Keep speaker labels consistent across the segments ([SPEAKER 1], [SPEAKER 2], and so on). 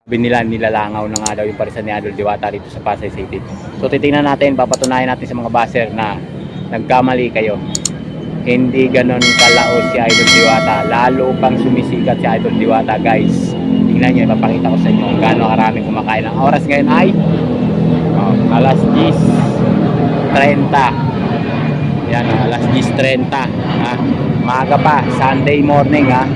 [SPEAKER 1] Sabi nila nilalangaw na nga daw yung parisan ni Idol Diwata dito sa Pasay City. So titingnan natin, papatunayan natin sa mga baser na nagkamali kayo. Hindi ganon kalaos si Idol Diwata. Lalo pang sumisikat si Idol Diwata, guys. Tingnan nyo, ipapakita ko sa inyo kung gaano karaming kumakain. Ang oras ngayon ay alas 10:30. Yan, alas 10:30. Maaga pa, Sunday morning ha.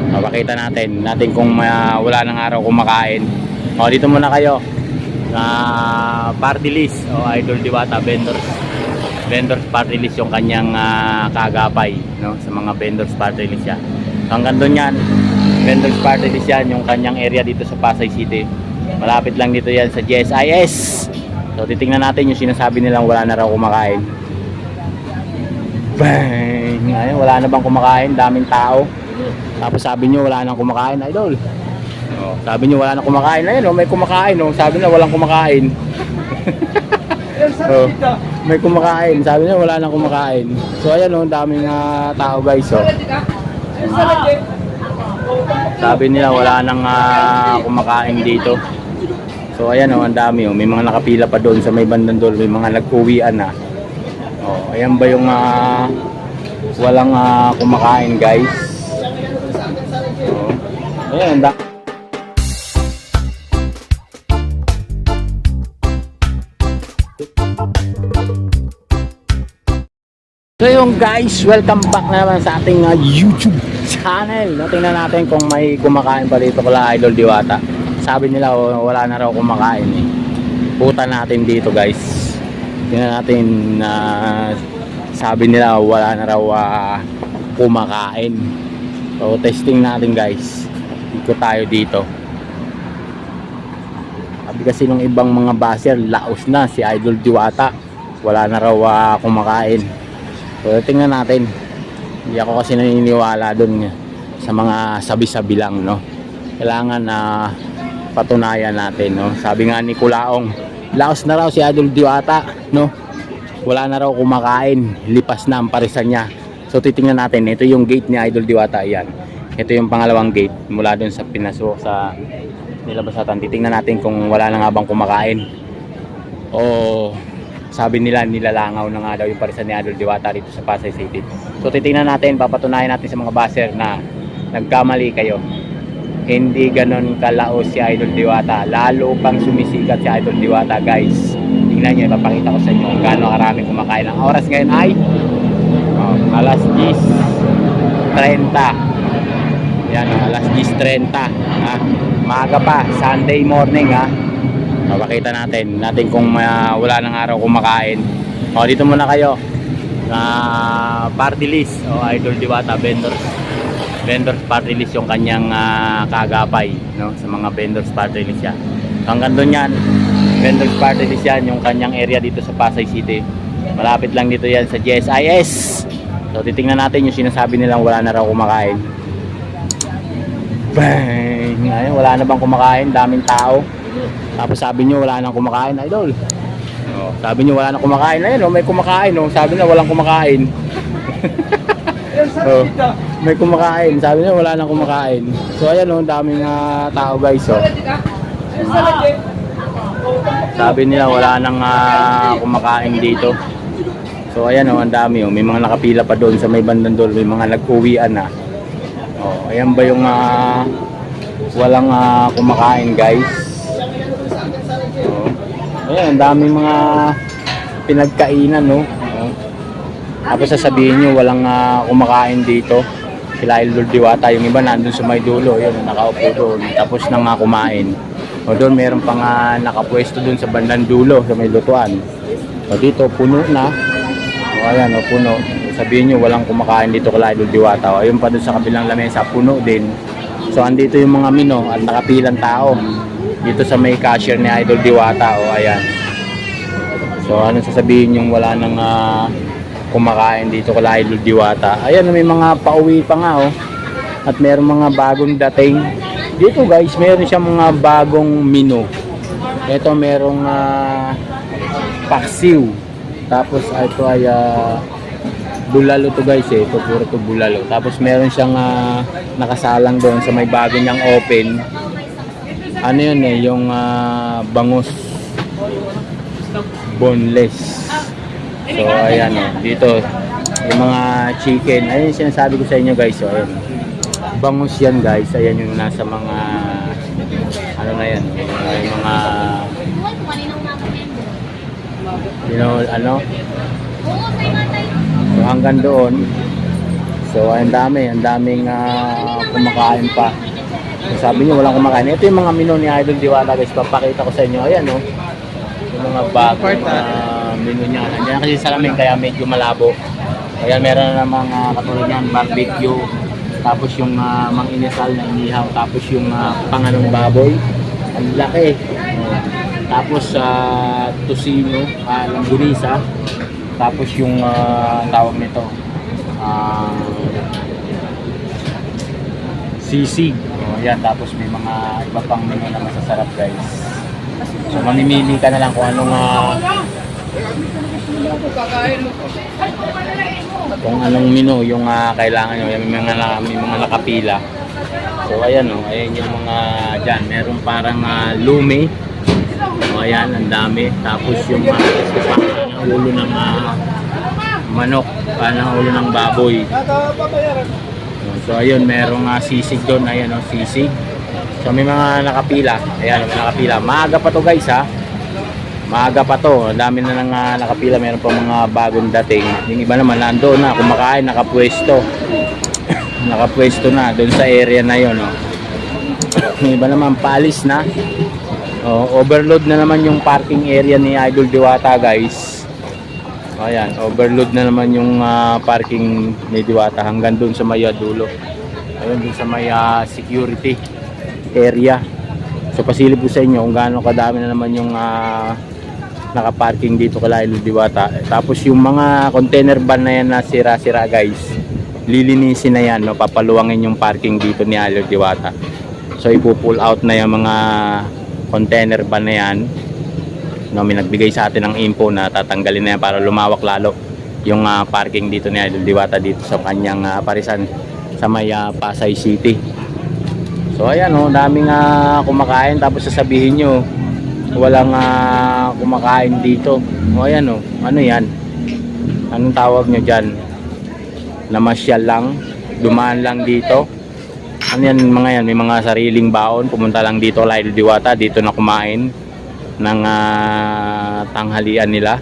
[SPEAKER 1] Papakita natin kung wala ng araw kumakain. Dito muna kayo na party list o Idol Diwata vendors party list yung kanyang kagapay, no? Sa mga vendors party list yan. Hanggang doon yan, vendors party list yan yung kanyang area dito sa Pasay City. Malapit lang dito yan sa GSIS. So titingnan natin yung sinasabi nilang wala na raw kumakain. Bang! Ayun, wala na bang kumakain? Daming tao. Tapos sabi nyo wala nang kumakain, Idol. Sabi nyo wala nang kumakain. Ayun, may kumakain. Sabi nyo walang kumakain. May kumakain. Sabi nyo wala nang kumakain. So ayan, daming tao, guys. Sabi nila wala nang kumakain dito. So ayan, ang dami. May mga nakapila pa doon sa may bandang doon. May mga nag-uwian na. Ayan ba yung walang kumakain, guys? Ayan, so yung guys, welcome back na naman sa ating YouTube channel. Tingnan natin kung may kumakain pa dito kala Idol Diwata. Sabi nila wala na raw kumakain eh. Putan natin dito, guys. Tingnan natin na sabi nila wala na raw kumakain. So testing natin, guys. Ikot tayo dito. Sabi kasi nung ibang mga baser, laos na si Idol Diwata. Wala na raw kumakain. So tingnan natin. Hindi ako kasi naniniwala doon sa mga sabi-sabi lang, no. Kailangan na patunayan natin, no. Sabi nga ni Kulaong, laos na raw si Idol Diwata, no. Wala na raw kumakain. Lipas na ang parisan niya. So titingnan natin. Ito yung gate ni Idol Diwata, yan. Ito yung pangalawang gate mula dun sa pinasok sa nilabasatan. Titingnan natin kung wala na nga bang kumakain. O sabi nila nilalangaw na nga daw yung parisan ni Idol Diwata dito sa Pasay City. So titingnan natin, papatunayan natin sa mga baser na nagkamali kayo. Hindi ganon kalaos si Idol Diwata. Lalo pang sumisikat si Idol Diwata, guys. Tingnan nyo, ipapakita ko sa inyo kung gaano karaming kumakain. Ang oras ngayon ay alas 10:30. Yan, alas 10:30. Maaga pa, Sunday morning ha. Papakita natin kung wala ng araw kumakain. Dito muna kayo na party list o Idol Diwata vendors party list yung kanyang kagapay, no? Sa mga vendors party list yan. Hanggang doon yan, vendors party list yan yung kanyang area dito sa Pasay City. Malapit lang dito yan sa GSIS. So titingnan natin yung sinasabi nilang wala na raw kumakain. Bang! Ayun, wala na bang kumakain? Daming tao. Tapos sabi nyo wala nang kumakain, Idol. Sabi nyo wala nang kumakain. Ayun, may kumakain. Sabi nyo walang kumakain. May kumakain. Sabi nyo wala nang kumakain. So ayan, daming tao, guys. Sabi nila wala nang kumakain dito. So ayan, ang dami. May mga nakapila pa doon sa may bandang doon. May mga nag-uwian na. Ayan ba yung walang kumakain, guys? Ayan, ang daming mga pinagkainan, no. Tapos sasabihin nyo walang kumakain dito kila Idol Diwata. Yung iba nandun sa may dulo, yun, nakaupo doon, tapos na nga kumain. Doon meron pang nakapwesto doon sa bandang dulo sa may lutuan. Dito puno na. Ayan, puno. Sabihin nyo walang kumakain dito kala Idol Diwata. Ayun pa doon sa kabilang lamesa, puno din. So andito yung mga mino at nakapilang tao dito sa may cashier ni Idol Diwata. Ayan. So ano sasabihin yung wala nang kumakain dito kala Idol Diwata. Ayan, may mga pauwi pa nga at meron mga bagong dating dito, guys. Meron siyang mga bagong menu. Ito merong paksiw. Tapos ito ay bulalo to, guys. Ito puro to bulalo. Tapos meron siyang nakasalang doon sa may bago niyang open ano yun eh, yung bangus boneless. So ayan oh, dito yung mga chicken, ayun yung sinasabi ko sa inyo guys. So ayun, bangus yan guys, ayan yung nasa mga ano na yan, yung mga you know ano. So hanggang doon, so ang daming kumakain pa. So, sabi niyo walang kumakain. Ito yung mga menu ni Idol Diwata guys, papakita ko sa inyo. Ayan oh, yung mga bagong menu niya. Nandiyan kasi salamin kaya medyo malabo. Ayan, meron na mga katulad niyan, barbecue, tapos yung mang inasal na inihaw, tapos yung panganong baboy, ang laki. Tapos tocino, langgunisa, tapos yung tawag nito, sisig. Ayan, tapos may mga iba pang menu na masasarap guys. So mamimili ka na lang kung anong menu yung kailangan nyo. May mga nakapila. So ayan o, ayan yung mga dyan. Meron parang lumi. O ayan, ang dami. Tapos yung ulo ng manok, ulo ng baboy. So ayun, merong sisig doon. Ayan o, sisig. So may mga nakapila. Ayan, may nakapila. Maaga pa to guys ha. Maaga pa to. Ang dami na nang nakapila. Meron pa mga bagong dating. Yung iba naman nandoon na kumakain, nakapwesto. Nakapwesto na doon sa area na yon. Yung iba naman paalis na. Overload na naman yung parking area ni Idol Diwata guys. Ayan, overload na naman yung parking ni Diwata hanggang doon sa may dulo. Ayun, doon sa may security area. So pasilip ko sa inyo kung gaano kadami na naman yung nakaparking dito kay Idol Diwata. Tapos yung mga container van na yan na sira-sira guys, lilinisin na yan, no? Papaluwangin yung parking dito ni Idol Diwata. So ipo-pull out na yung mga container van na yan. No, may nagbigay sa atin ng info na tatanggalin na yan para lumawak lalo yung parking dito ni Idol Diwata dito sa kanyang parisan sa may Pasay City. So ayan o, daming kumakain, tapos sasabihin nyo walang kumakain dito. O ayan o, ano yan? Anong tawag nyo dyan? Namasyal lang, dumaan lang dito. Ano yan mga yan? May mga sariling baon, pumunta lang dito Idol Diwata, dito na kumain ng tanghalian nila.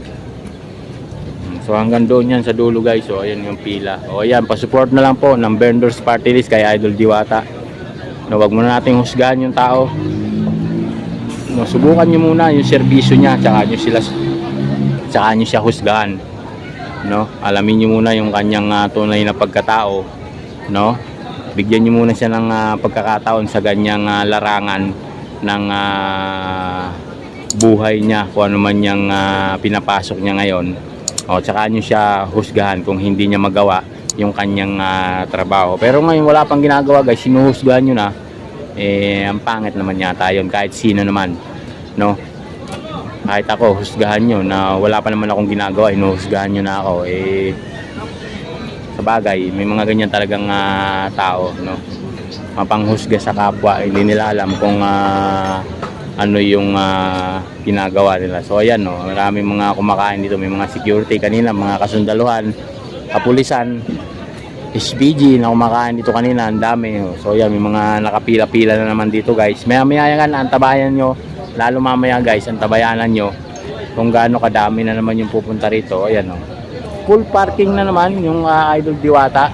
[SPEAKER 1] So hanggang doon yan sa dulo guys. So ayan yung pila. O ayan, pasupport na lang po ng Vendors Party List kay Idol Diwata. No, wag muna nating husgahan yung tao. No, subukan nyo muna yung serbisyo niya, tsaka nyo siya husgahan. No, alamin nyo muna yung kanyang tunay na pagkatao. No, bigyan nyo muna siya ng pagkakataon sa ganyang larangan ng buhay niya, kung ano man niyang pinapasok niya ngayon. O tsaka nyo siya husgahan kung hindi niya magawa yung kanyang trabaho. Pero ngayon wala pang ginagawa guys, sinuhusgahan nyo na. Ang pangit naman yata yun, kahit sino naman, no? Kahit ako, husgahan nyo na wala pa naman akong ginagawa, inuhusgahan nyo na ako. Sa bagay, may mga ganyan talagang tao, no? Mapanghusga sa kapwa, hindi nila alam kung ano yung ginagawa nila. So ayan, no, maraming mga kumakain dito. May mga security kanina, mga kasundaluhan, kapulisan, SPG na kumakain dito kanina, ang dami. So ayan, may mga nakapila-pila na naman dito guys. Maya yan, antabayan nyo, lalo mamaya guys, antabayanan nyo kung gaano kadami na naman yung pupunta rito. Ayan, no, full parking na naman yung Idol Diwata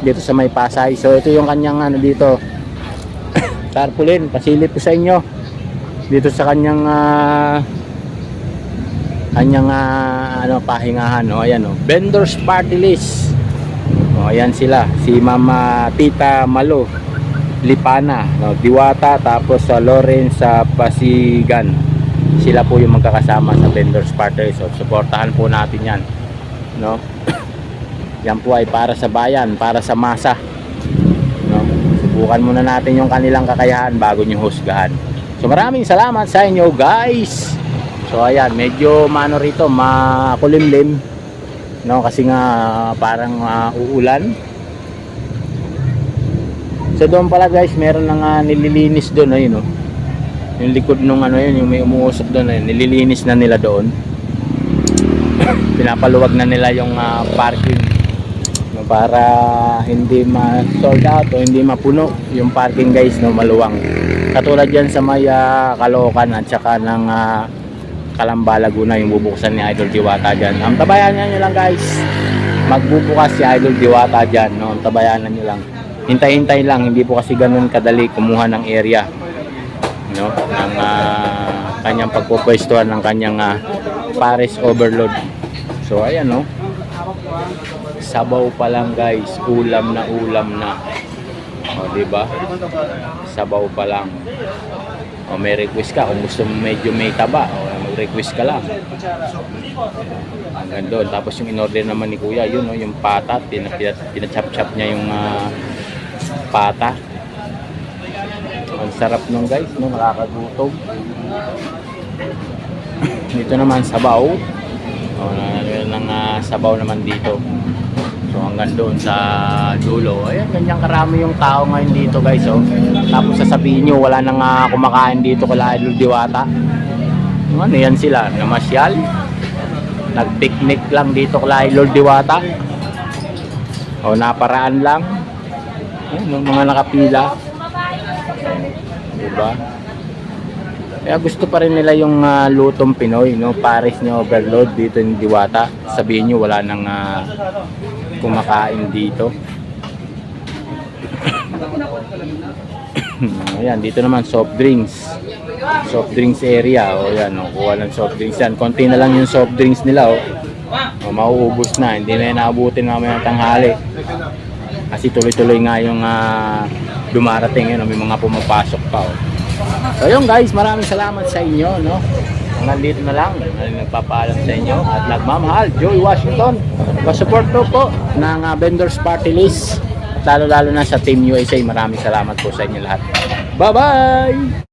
[SPEAKER 1] dito sa may Pasay. So ito yung kanyang ano dito, tarpaulin, pasilip ko sa inyo dito sa kanyang pahingahan. O ayan o, Vendors Party List. O ayan sila, si Mama Tita Malo Lipana, no, Diwata, tapos sa Lawrence sa Pasigan. Sila po yung magkakasama sa Vendors Party List. So suportahan po natin yan, no. Yan po ay para sa bayan, para sa masa, no? Subukan muna natin yung kanilang kakayahan bago nyo husgahan. So maraming salamat sa inyo guys. So ayan, medyo mano rito, makulimlim, no, kasi nga parang uulan. So doon pala guys, meron nang nililinis doon, ayun, no. Yung likod nung ano yun, yung may umuusok doon, nililinis na nila doon. Pinapaluwag na nila yung parking, no, para hindi ma-sold out o hindi mapuno yung parking guys, no, maluwang. Katulad yan sa may Caloocan at saka ng Calamba, Laguna, yung bubuksan ni Idol Diwata dyan. Ang tabayanan nyo lang guys, magbubukas si Idol Diwata dyan, no? Ang tabayanan nyo lang, hintay-hintay lang, hindi po kasi ganun kadali kumuha ng area, no, ng kanyang pagpupwestuhan ng kanyang Paris Overload. So ayan, no, sabaw pa lang guys, ulam na o, diba? Sabaw pa lang. O may request ka kung gusto mo medyo may taba, o mag-request ka lang. Hanggang doon. Tapos yung in-order naman ni Kuya, yun, no, yung pata, pinachop-chop niya yung pata. Ang sarap nung guys, no, nakakagutom. Dito naman sabaw. O, ng sabaw naman dito. So hanggang doon sa dulo. Ayan, ganyan karami yung tao ngayon dito guys, oh. Tapos sasabihin nyo wala nang kumakain dito kala Idol Diwata. Ano yan sila, namasyal, nag-picnic lang dito kala Idol Diwata, o naparaan lang. Ayan, yung mga nakapila, diba? Kaya gusto pa rin nila yung lutong Pinoy, no? Paris ni Overload dito ni Diwata. Sabihin nyo wala nang kumakain dito. Ayan, dito naman soft drinks area. O yan, o, kuha ng soft drinks yan. Konti na lang yung soft drinks nila, o. O, mauubos na, hindi na naabutin mamaya ng tanghali kasi tuloy-tuloy nga yung dumarating yun, may mga pumapasok pa, o. So yun guys, maraming salamat sa inyo, no. Nandito na lang, nagpapaalam sa inyo at nagmamahal, Joey Washington. Pa-support po ng vendors party list, at lalo-lalo na sa Team USA. Maraming salamat po sa inyo lahat. Bye-bye!